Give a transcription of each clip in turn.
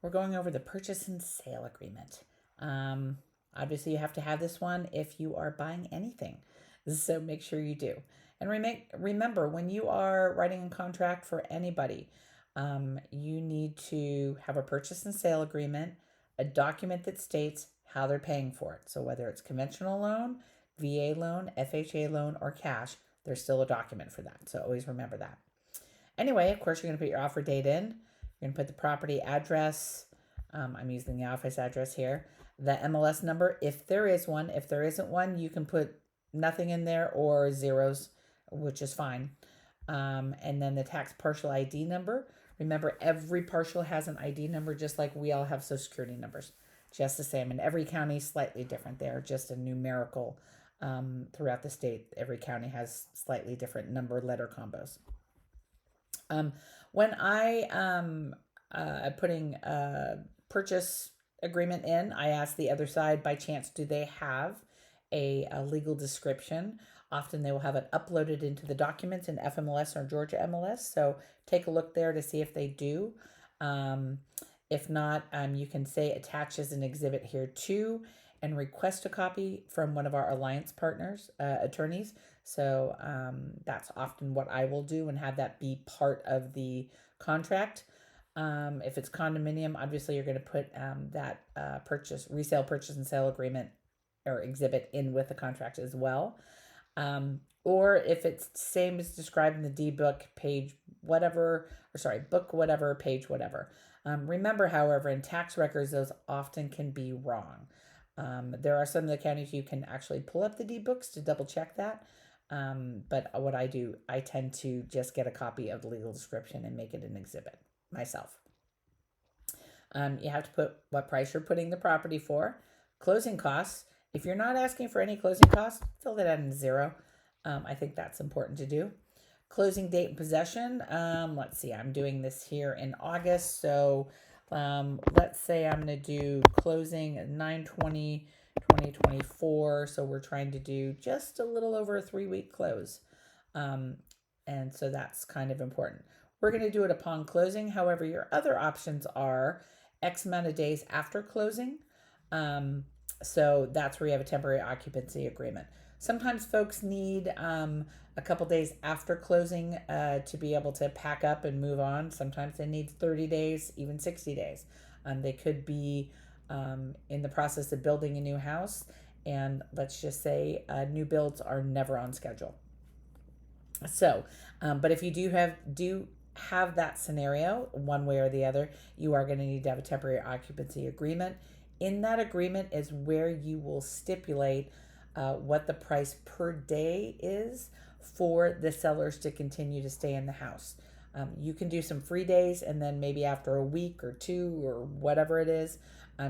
we're going over the purchase and sale agreement. Um, Obviously, you have to have this one if you are buying anything. So make sure you do. And remember, when you are writing a contract for anybody, you need to have a purchase and sale agreement, a document that states how they're paying for it. So whether it's conventional loan, VA loan, FHA loan, or cash, there's still a document for that. So always remember that. Anyway, of course, you're going to put your offer date in. You're going to put the property address. I'm using the office address here. The MLS number, if there is one. If there isn't one, you can put nothing in there or zeros, which is fine. And then the tax partial ID number. Remember, every partial has an ID number, just like we all have Social Security numbers, just the same. And every county is slightly different. They are just a numerical throughout the state. Every county has slightly different number letter combos. When I putting a purchase agreement in, I ask the other side, by chance, do they have a legal description? Often they will have it uploaded into the documents in FMLS or Georgia MLS. So take a look there to see if they do. If not, you can say attach as an exhibit here too, and request a copy from one of our alliance partners, attorneys. So that's often what I will do and have that be part of the contract. If it's condominium, obviously you're going to put that resale purchase and sale agreement or exhibit in with the contract as well. Or if it's same as described in the deed book, page whatever, or sorry, book whatever, page whatever. Remember, however, in tax records, those often can be wrong. There are some of the counties you can actually pull up the deed books to double check that. But what I do, I tend to just get a copy of the legal description and make it an exhibit myself. You have to put what price you're putting the property for. Closing costs. If you're not asking for any closing costs, fill that out in zero. I think that's important to do. Closing date and possession. Let's see, I'm doing this here in August. So let's say I'm going to do closing 9/20/2024. So we're trying to do just a little over a 3-week close. And so that's kind of important. We're going to do it upon closing. However, your other options are X amount of days after closing. So that's where you have a temporary occupancy agreement. Sometimes folks need a couple days after closing to be able to pack up and move on. Sometimes they need 30 days, even 60 days. They could be in the process of building a new house, and let's just say new builds are never on schedule. So, but if you do have that scenario, one way or the other, you are going to need to have a temporary occupancy agreement. In that agreement is where you will stipulate what the price per day is for the sellers to continue to stay in the house. You can do some free days, and then maybe after a week or two or whatever it is,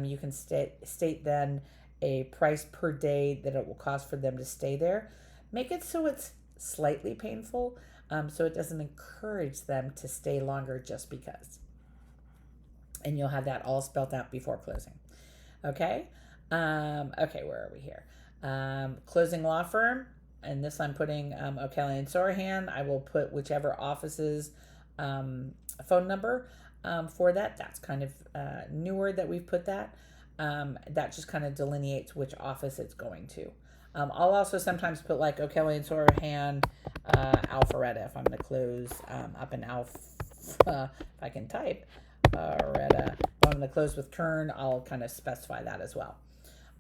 you can state then a price per day that it will cost for them to stay there. Make it so it's slightly painful, so it doesn't encourage them to stay longer just because. And you'll have that all spelled out before closing. Okay. Okay, where are we here? Closing law firm, and this I'm putting O'Kelly and Sorahan. I will put whichever office's phone number for that. That's kind of newer that we've put that. That just kind of delineates which office it's going to. I'll also sometimes put like O'Kelly and Sorahan, Alpharetta, if I'm going to close up in if I can type, Alpharetta. If I'm going to close with Kern, I'll kind of specify that as well.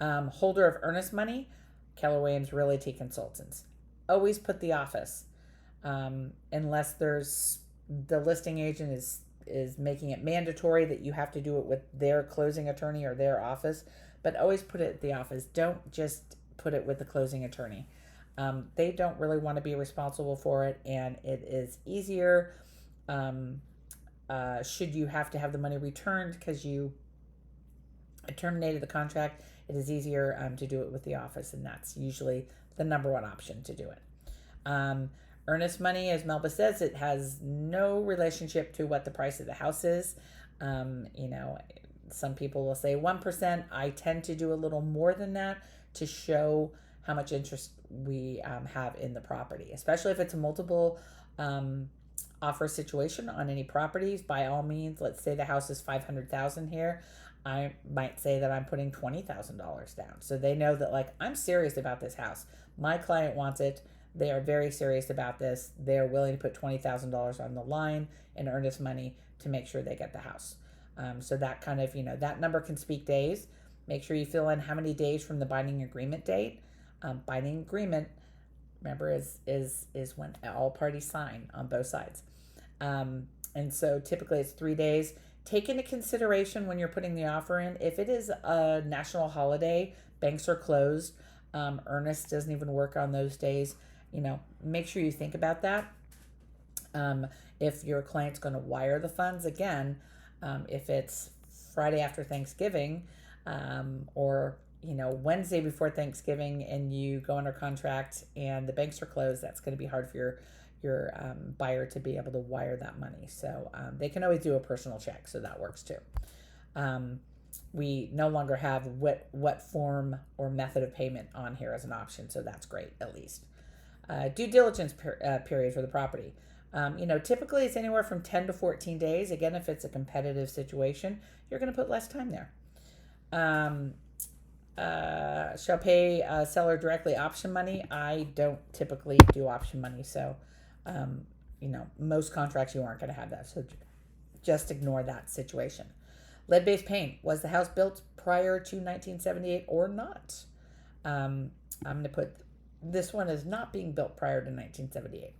Holder of earnest money, Keller Williams Realty Consultants. Always put the office, unless there's the listing agent is making it mandatory that you have to do it with their closing attorney or their office. But always put it at the office. Don't just put it with the closing attorney. They don't really want to be responsible for it, and it is easier should you have to have the money returned because you terminated the contract. It is easier to do it with the office, and that's usually the number one option to do it. Earnest money, as Melba says, it has no relationship to what the price of the house is. Some people will say 1%. I tend to do a little more than that to show how much interest we have in the property, especially if it's a multiple offer situation on any properties, by all means, let's say the house is 500,000 here. I might say that I'm putting $20,000 down. So they know that, like, I'm serious about this house. My client wants it. They are very serious about this. They're willing to put $20,000 on the line in earnest money to make sure they get the house. So that kind of, that number can speak days. Make sure you fill in how many days from the binding agreement date. Binding agreement, remember, is when all parties sign on both sides. And so typically it's 3 days. Take into consideration when you're putting the offer in, if it is a national holiday, banks are closed, earnest doesn't even work on those days. Make sure you think about that. If your client's going to wire the funds, again, if it's Friday after Thanksgiving, or Wednesday before Thanksgiving, and you go under contract and the banks are closed, that's going to be hard for your buyer to be able to wire that money. So they can always do a personal check, so that works too. We no longer have what form or method of payment on here as an option, so that's great, at least. Due diligence period for the property. Typically it's anywhere from 10 to 14 days. Again, if it's a competitive situation, you're going to put less time there. Shall pay seller directly option money. I don't typically do option money, so most contracts you aren't going to have that, so just ignore that situation. Lead-based paint. Was the house built prior to 1978 or not? I'm going to put this one as not being built prior to 1978.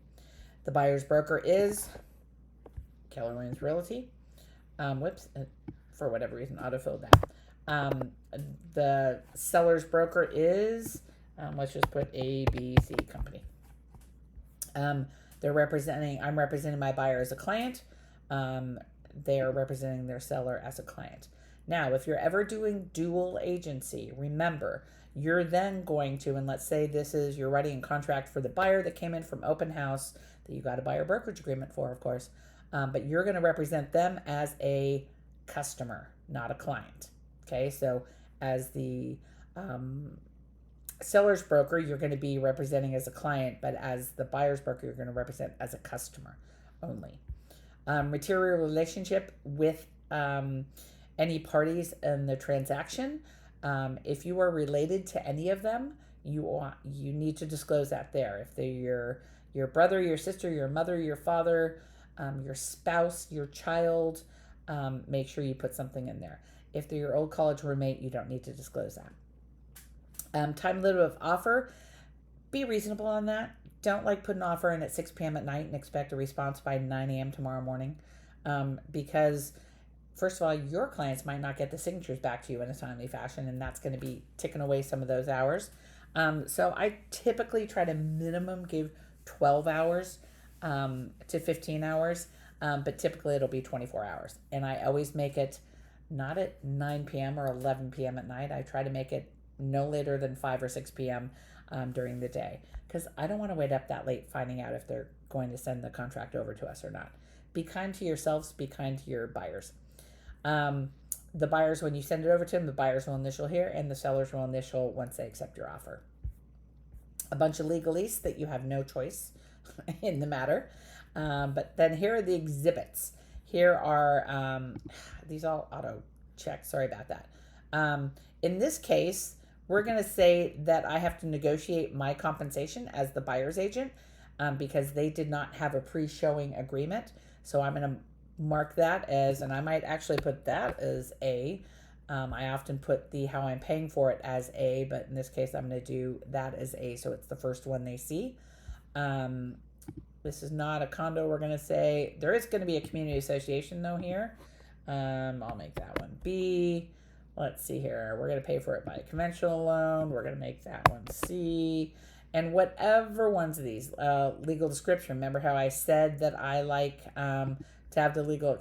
The buyer's broker is Keller Williams Realty. For whatever reason, autofilled that. The seller's broker is, let's just put ABC Company. I'm representing my buyer as a client. They are representing their seller as a client. Now, if you're ever doing dual agency, remember, you're then going to, and let's say you're writing a contract for the buyer that came in from open house that you got a buyer brokerage agreement for, of course, but you're going to represent them as a customer, not a client. Okay, so as the seller's broker, you're going to be representing as a client, but as the buyer's broker, you're going to represent as a customer only. Material relationship with any parties in the transaction. If you are related to any of them, you need to disclose that there. If they're your brother, your sister, your mother, your father, your spouse, your child, make sure you put something in there. If they're your old college roommate, you don't need to disclose that. Time limit of offer, be reasonable on that. Don't put an offer in at 6 p.m. at night and expect a response by 9 a.m. tomorrow morning, because first of all, your clients might not get the signatures back to you in a timely fashion, and that's going to be ticking away some of those hours. So I typically try to minimum give 12 hours to 15 hours, but typically it'll be 24 hours. And I always make it not at 9 p.m. or 11 p.m. at night. I try to make it no later than 5 or 6 p.m. During the day, because I don't want to wait up that late finding out if they're going to send the contract over to us or not. Be kind to yourselves, be kind to your buyers. The buyers, when you send it over to them, the buyers will initial here, and the sellers will initial once they accept your offer. A bunch of legalese that you have no choice in the matter. But then here are the exhibits. Here are, these all auto check. Sorry about that. In this case, we're going to say that I have to negotiate my compensation as the buyer's agent, because they did not have a pre-showing agreement. So I'm going to mark that as, and I might actually put that as A. I often put the how I'm paying for it as A, but in this case I'm going to do that as A, so it's the first one they see. This is not a condo, we're going to say. There is going to be a community association though here. I'll make that one B. Let's see here. We're going to pay for it by a conventional loan. We're going to make that one C. And whatever ones of these, legal description. Remember how I said that I like to have the legal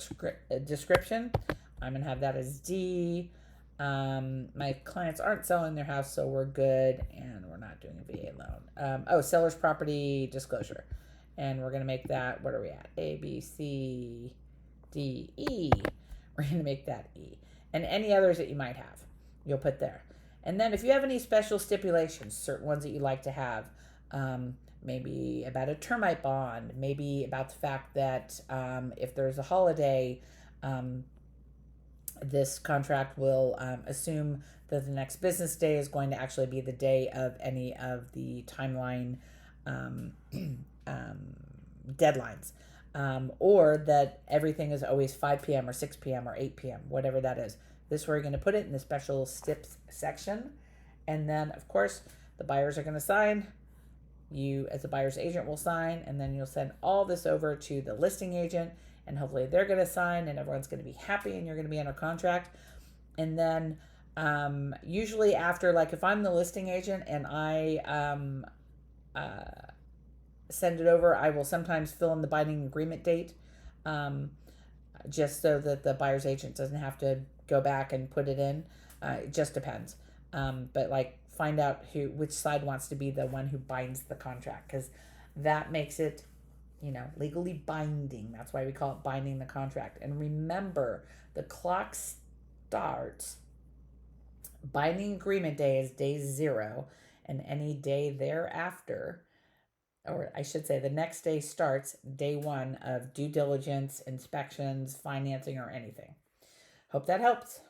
description? I'm going to have that as D. My clients aren't selling their house, so we're good. And we're not doing a VA loan. Seller's property disclosure. And we're going to make that, what are we at? A, B, C, D, E. We're going to make that E. And any others that you might have, you'll put there. And then if you have any special stipulations, certain ones that you like to have, maybe about a termite bond, maybe about the fact that if there's a holiday, um, this contract will assume that the next business day is going to actually be the day of any of the timeline um, um, deadlines, or that everything is always 5 p.m. or 6 p.m. or 8 p.m., whatever that is. This is where you're going to put it in the special steps section. And then, of course, the buyers are going to sign. You, as a buyer's agent, will sign, and then you'll send all this over to the listing agent, and hopefully they're going to sign, and everyone's going to be happy, and you're going to be under contract. And then usually after, like if I'm the listing agent and I send it over, I will sometimes fill in the binding agreement date, um, just so that the buyer's agent doesn't have to go back and put it in. It just depends. But like find out which side wants to be the one who binds the contract, because that makes it, legally binding. That's why we call it binding the contract. And remember, the clock starts. Binding agreement day is day 0, and any day thereafter, or I should say the next day starts day 1 of due diligence, inspections, financing, or anything. Hope that helps.